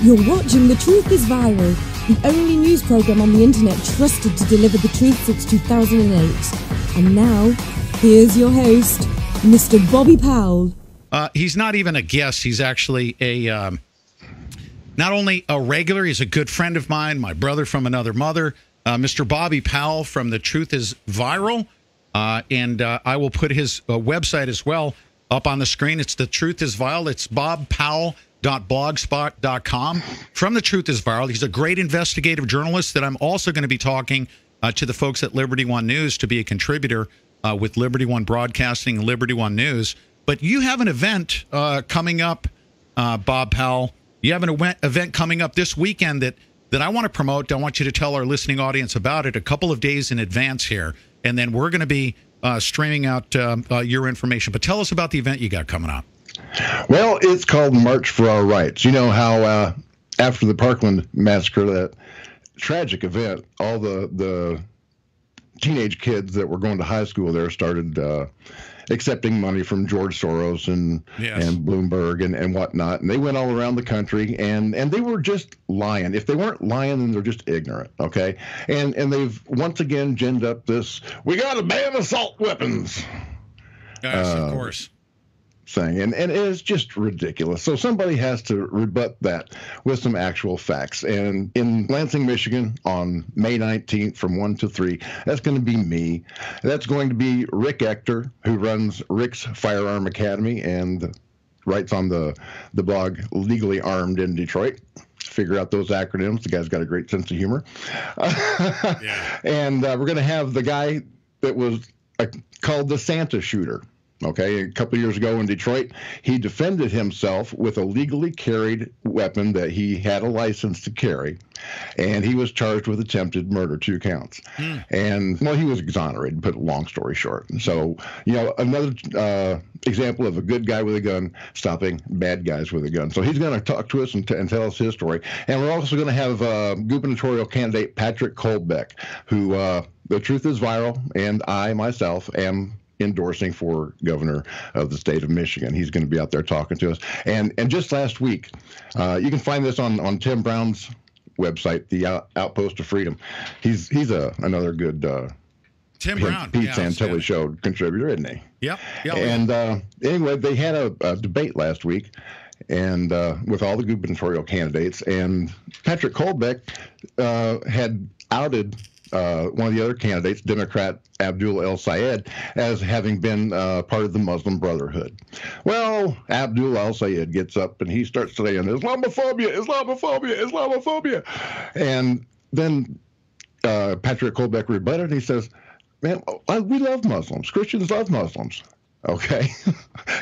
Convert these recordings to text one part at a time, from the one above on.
You're watching The Truth is Viral, the only news program on the internet trusted to deliver the truth since 2008. And now, here's your host, Mr. Bobby Powell. He's not even a guest. He's actually not only a regular, he's a good friend of mine, my brother from another mother, Mr. Bobby Powell from The Truth is Viral. And I will put his website as well up on the screen. It's The Truth is Viral. It's bobpowell.blogspot.com. From The Truth is Viral. He's a great investigative journalist that I'm also going to be talking to the folks at Liberty One News to be a contributor with Liberty One Broadcasting and Liberty One News. But you have an event coming up, Bob Powell. You have an event coming up this weekend that I want to promote. I want you to tell our listening audience about it a couple of days in advance here. And then we're going to be streaming out your information. But tell us about the event you got coming up. Well, it's called March for Our Rights. You know how after the Parkland massacre, that tragic event, all the teenage kids that were going to high school there started accepting money from George Soros and Bloomberg and whatnot. And they went all around the country, and they were just lying. If they weren't lying, then they're just ignorant, okay? And they've once again ginned up this, we got to ban assault weapons. Yes, of course. Thing. And it is just ridiculous. So somebody has to rebut that with some actual facts. And in Lansing, Michigan, on May 19th from 1 to 3, that's going to be me. That's going to be Rick Ector, who runs Rick's Firearm Academy and writes on the blog Legally Armed in Detroit. Figure out those acronyms. The guy's got a great sense of humor. And we're going to have the guy that was called the Santa Shooter. Okay, a couple of years ago in Detroit, he defended himself with a legally carried weapon that he had a license to carry, and he was charged with attempted murder, 2 counts. And, well, he was exonerated, put a long story short. So, you know, another example of a good guy with a gun stopping bad guys with a gun. So he's going to talk to us and tell us his story. And we're also going to have gubernatorial candidate Patrick Colbeck, who The Truth is Viral, and I, myself, am endorsing for governor of the state of Michigan. He's going to be out there talking to us. And just last week, you can find this on Tim Brown's website, the Outpost of Freedom. He's another good Tim Brown, Pete Santilli show contributor, isn't he? Yep. And anyway, they had a debate last week, and with all the gubernatorial candidates, and Patrick Colbeck had outed one of the other candidates, Democrat Abdul El Sayed, as having been part of the Muslim Brotherhood. Well, Abdul El Sayed gets up and he starts saying, Islamophobia, Islamophobia, Islamophobia. And then Patrick Colbeck rebutted and he says, man, we love Muslims. Christians love Muslims. Okay,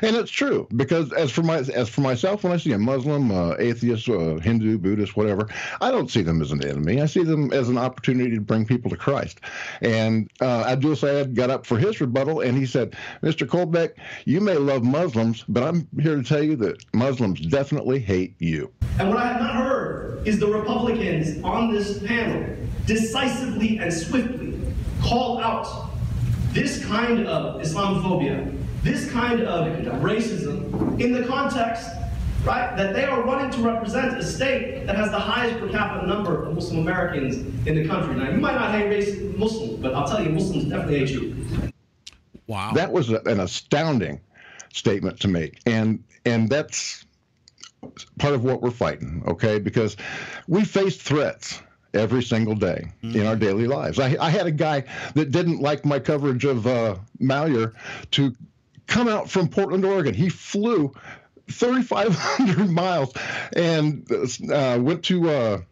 and it's true, because as for myself, when I see a Muslim, atheist, Hindu, Buddhist, whatever, I don't see them as an enemy. I see them as an opportunity to bring people to Christ. And Abdul Sayed got up for his rebuttal, and he said, Mr. Colbeck, you may love Muslims, but I'm here to tell you that Muslims definitely hate you. And what I have not heard is the Republicans on this panel decisively and swiftly call out this kind of Islamophobia, this kind of racism in the context, right, that they are running to represent a state that has the highest per capita number of Muslim Americans in the country. Now, you might not hate Muslims, but I'll tell you, Muslims definitely hate you. Wow. That was an astounding statement to make. And that's part of what we're fighting, okay? Because we face threats every single day in our daily lives. I had a guy that didn't like my coverage of Malheur to come out from Portland, Oregon. He flew 3,500 miles and went to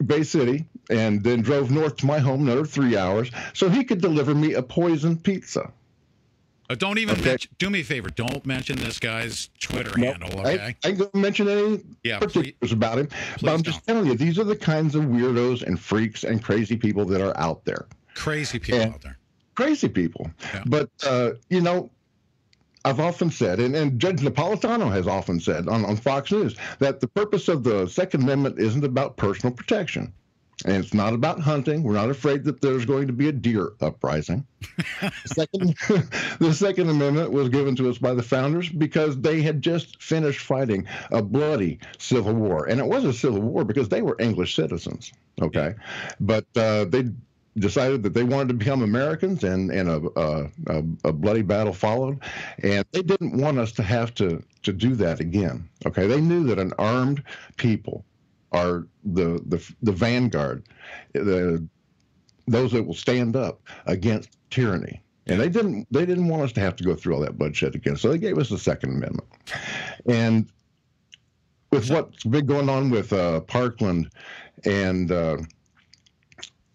Bay City and then drove north to my home another 3 hours so he could deliver me a poison pizza. Don't even mention, do me a favor, don't mention this guy's Twitter handle, okay? I ain't going to mention any particulars about him, but I'm just telling you, these are the kinds of weirdos and freaks and crazy people that are out there. Crazy people out there. Crazy people. Yeah. But, you know, I've often said, and Judge Napolitano has often said on Fox News, that the purpose of the Second Amendment isn't about personal protection. And it's not about hunting. We're not afraid that there's going to be a deer uprising. The Second Amendment was given to us by the founders because they had just finished fighting a bloody civil war. And it was a civil war because they were English citizens, okay? But they decided that they wanted to become Americans, and a bloody battle followed. And they didn't want us to have to do that again, okay? They knew that an armed people are the vanguard, those that will stand up against tyranny, and they didn't want us to have to go through all that bloodshed again. So they gave us the Second Amendment. And with what's been going on with Parkland and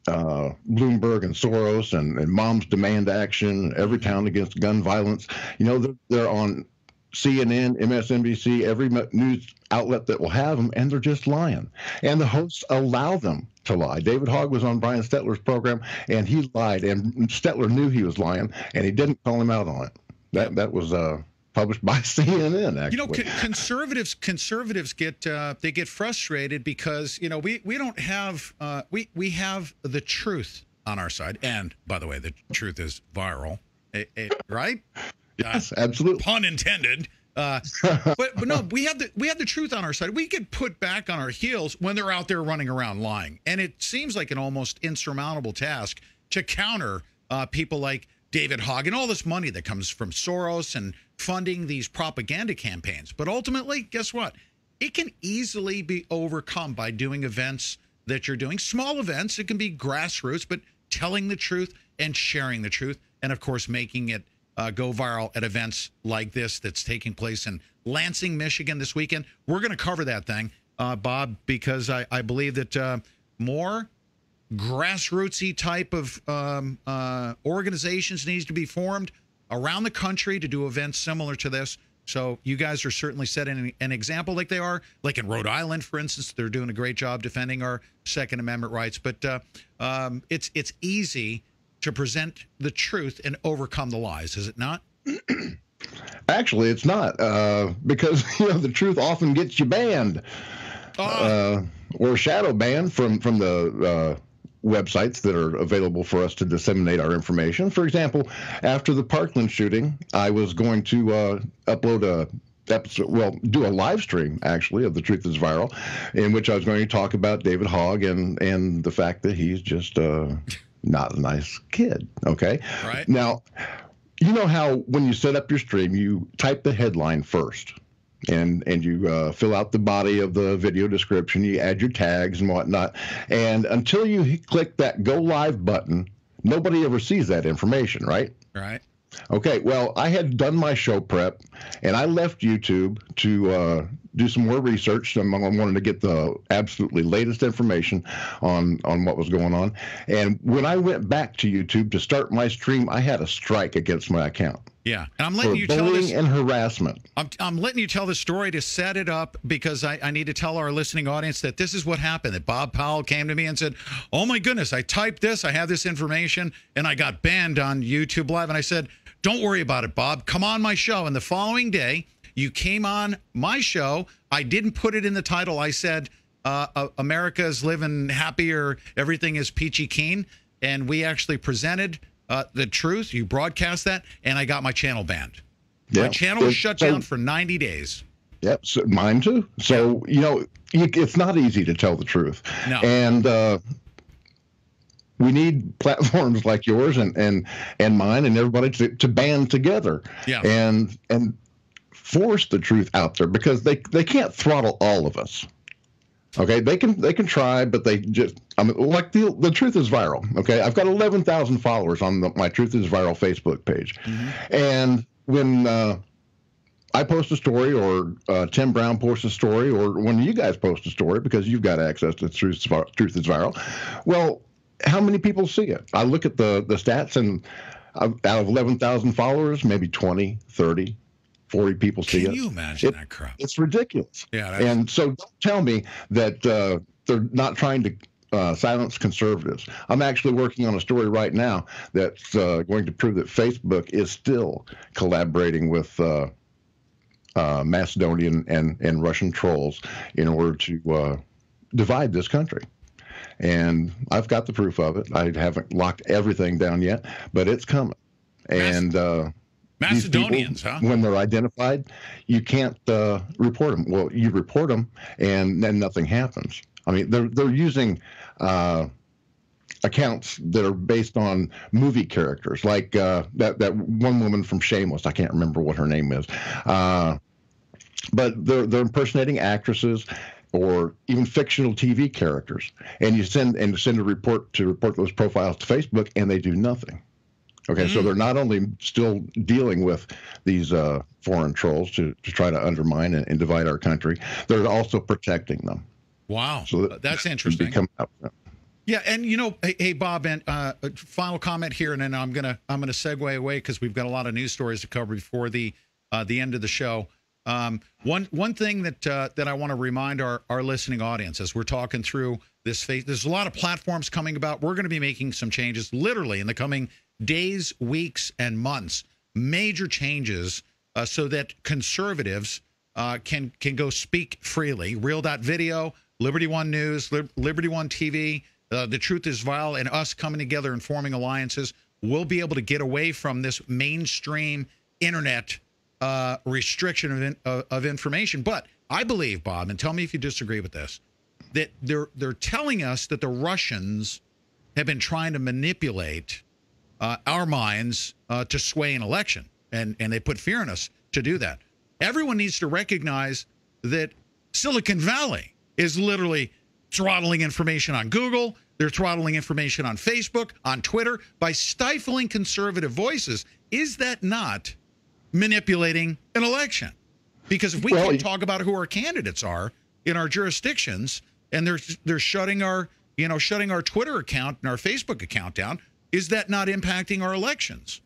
Bloomberg and Soros and Moms Demand Action, Every Town Against Gun Violence, they're on CNN, MSNBC, every news outlet that will have them, and they're just lying. And the hosts allow them to lie. David Hogg was on Brian Stetler's program, and he lied, and Stetler knew he was lying, and he didn't call him out on it. That was published by CNN, actually. Conservatives get frustrated because we don't have we have the truth on our side, and by the way, the truth is viral, right? Yes, absolutely. Pun intended. But no, we have the truth on our side. We get put back on our heels when they're out there running around lying, and it seems like an almost insurmountable task to counter people like David Hogg and all this money that comes from Soros and funding these propaganda campaigns. But ultimately, guess what? It can easily be overcome by doing events that you're doing, small events. It can be grassroots, but telling the truth and sharing the truth, and of course making it go viral at events like this that's taking place in Lansing, Michigan this weekend. We're going to cover that thing, Bob, because I believe that more grassrootsy type of organizations needs to be formed around the country to do events similar to this. So you guys are certainly setting an example like they are, like in Rhode Island, for instance. They're doing a great job defending our Second Amendment rights. But it's easy to present the truth and overcome the lies, is it not? Actually, it's not, because the truth often gets you banned, or shadow banned from the websites that are available for us to disseminate our information. For example, after the Parkland shooting, I was going to upload a episode, do a live stream actually of The Truth is Viral, in which I was going to talk about David Hogg and the fact that he's just not a nice kid. Okay. Right. Now, you know how when you set up your stream, you type the headline first, and you fill out the body of the video description, you add your tags and whatnot, and until you click that go live button, nobody ever sees that information, right? Right. Okay, well, I had done my show prep, and I left YouTube to do some more research. I wanted to get the absolutely latest information on what was going on. And when I went back to YouTube to start my stream, I had a strike against my account. Yeah, and I'm letting you tell this. Bullying and harassment. I'm letting you tell the story to set it up, because I need to tell our listening audience that this is what happened. That Bob Powell came to me and said, "Oh my goodness, I typed this, I have this information, and I got banned on YouTube Live." And I said, "Don't worry about it, Bob. Come on my show." And the following day, you came on my show. I didn't put it in the title. I said, "America's living happier. Everything is peachy keen." And we actually presented the truth. You broadcast that, and I got my channel banned. Yeah. My channel was shut down for 90 days. Yep, so mine too. So, it's not easy to tell the truth. No. And we need platforms like yours and mine and everybody to band together. Yeah. And force the truth out there, because they can't throttle all of us. Okay, they can try, but they just, like the Truth is Viral. Okay, I've got 11,000 followers on my Truth is Viral Facebook page. Mm-hmm. And when I post a story, or Tim Brown posts a story, or when you guys post a story, because you've got access to Truth is Viral, well, how many people see it? I look at the stats, and out of 11,000 followers, maybe 20, 30, 40 people see it. Can you imagine that crap? It's ridiculous. Yeah. And so don't tell me that they're not trying to silence conservatives. I'm actually working on a story right now that's going to prove that Facebook is still collaborating with Macedonian and Russian trolls in order to divide this country. And I've got the proof of it. I haven't locked everything down yet, but it's coming. And Macedonians, people, huh? when they're identified, you can't report them. Well, you report them, and then nothing happens. I mean, they're using accounts that are based on movie characters, like that one woman from Shameless. I can't remember what her name is, but they're impersonating actresses or even fictional TV characters, and you send a report those profiles to Facebook, and they do nothing. Okay, so they're not only still dealing with these foreign trolls to try to undermine and divide our country, they're also protecting them. Wow, so that's interesting. Yeah, and hey Bob, and final comment here, and then I'm gonna segue away because we've got a lot of news stories to cover before the end of the show. One thing that I want to remind our listening audience as we're talking through this phase, there's a lot of platforms coming about. We're going to be making some changes literally in the coming days, weeks, and months. Major changes so that conservatives can go speak freely. Real.video, Liberty One News, Liberty One TV, The Truth is Vile, and us coming together and forming alliances. We'll be able to get away from this mainstream internet restriction of information. But I believe, Bob, and tell me if you disagree with this, that they're telling us that the Russians have been trying to manipulate our minds to sway an election, and they put fear in us to do that. Everyone needs to recognize that Silicon Valley is literally throttling information on Google. They're throttling information on Facebook, on Twitter, by stifling conservative voices. Is that not manipulating an election? Because if we can't talk about who our candidates are in our jurisdictions, and they're shutting our Twitter account and our Facebook account down, is that not impacting our elections?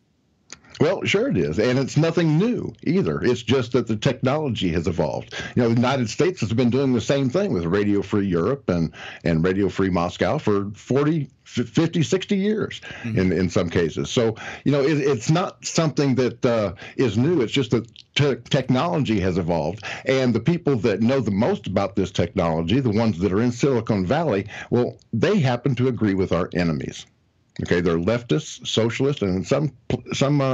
Well, sure it is, and it's nothing new either. It's just that the technology has evolved. The United States has been doing the same thing with Radio Free Europe and Radio Free Moscow for 40, 50, 60 years in some cases. So, it's not something that is new. It's just that technology has evolved, and the people that know the most about this technology, the ones that are in Silicon Valley, well, they happen to agree with our enemies. Okay, they're leftists, socialists, and in some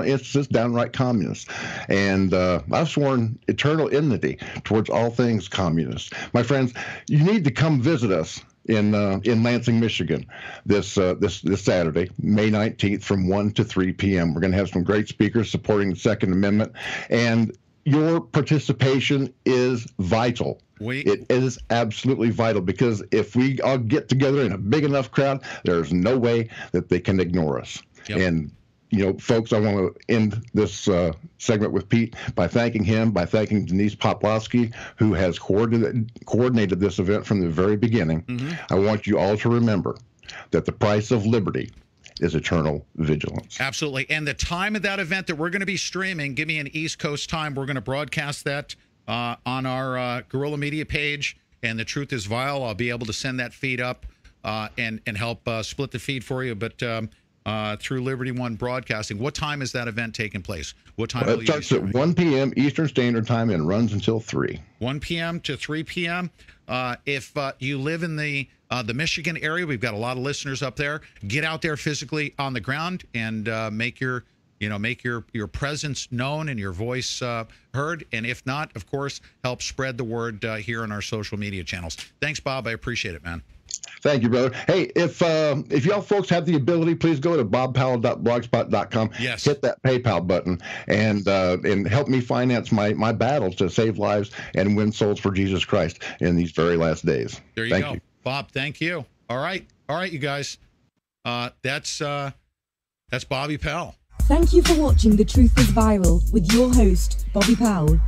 instances, downright communists. And I've sworn eternal enmity towards all things communist. My friends, you need to come visit us in Lansing, Michigan, this Saturday, May 19th, from 1 to 3 p.m. We're going to have some great speakers supporting the Second Amendment, and your participation is vital. It is absolutely vital, because if we all get together in a big enough crowd, there's no way that they can ignore us. Yep. And, folks, I want to end this segment with Pete by thanking Denise Poplowski, who has coordinated this event from the very beginning. I want you all to remember that the price of liberty is eternal vigilance. Absolutely. And the time of that event that we're going to be streaming, give me an East Coast time. We're going to broadcast that on our Guerrilla Media page, and The Truth is Vile. I'll be able to send that feed up and help split the feed for you, but through Liberty One Broadcasting. What time is that event taking place? What time? It starts at 1 p.m. Eastern Standard Time and runs until 3. 1 p.m. to 3 p.m. If you live in the Michigan area, we've got a lot of listeners up there. Get out there physically on the ground and make your presence known and your voice heard. And if not, of course, help spread the word here on our social media channels. Thanks, Bob. I appreciate it, man. Thank you, brother. Hey, if y'all folks have the ability, please go to bobpowell.blogspot.com. Yes. Hit that PayPal button and help me finance my battle to save lives and win souls for Jesus Christ in these very last days. There you go. Bob, thank you. All right, you guys. That's Bobby Powell. Thank you for watching The Truth is Viral with your host, Bobby Powell.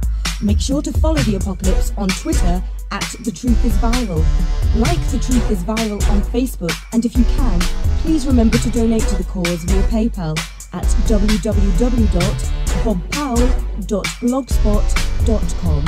Make sure to follow The Apocalypse on Twitter at The Truth is Viral. Like The Truth is Viral on Facebook, and if you can, please remember to donate to the cause via PayPal at www.bobpowell.blogspot.com.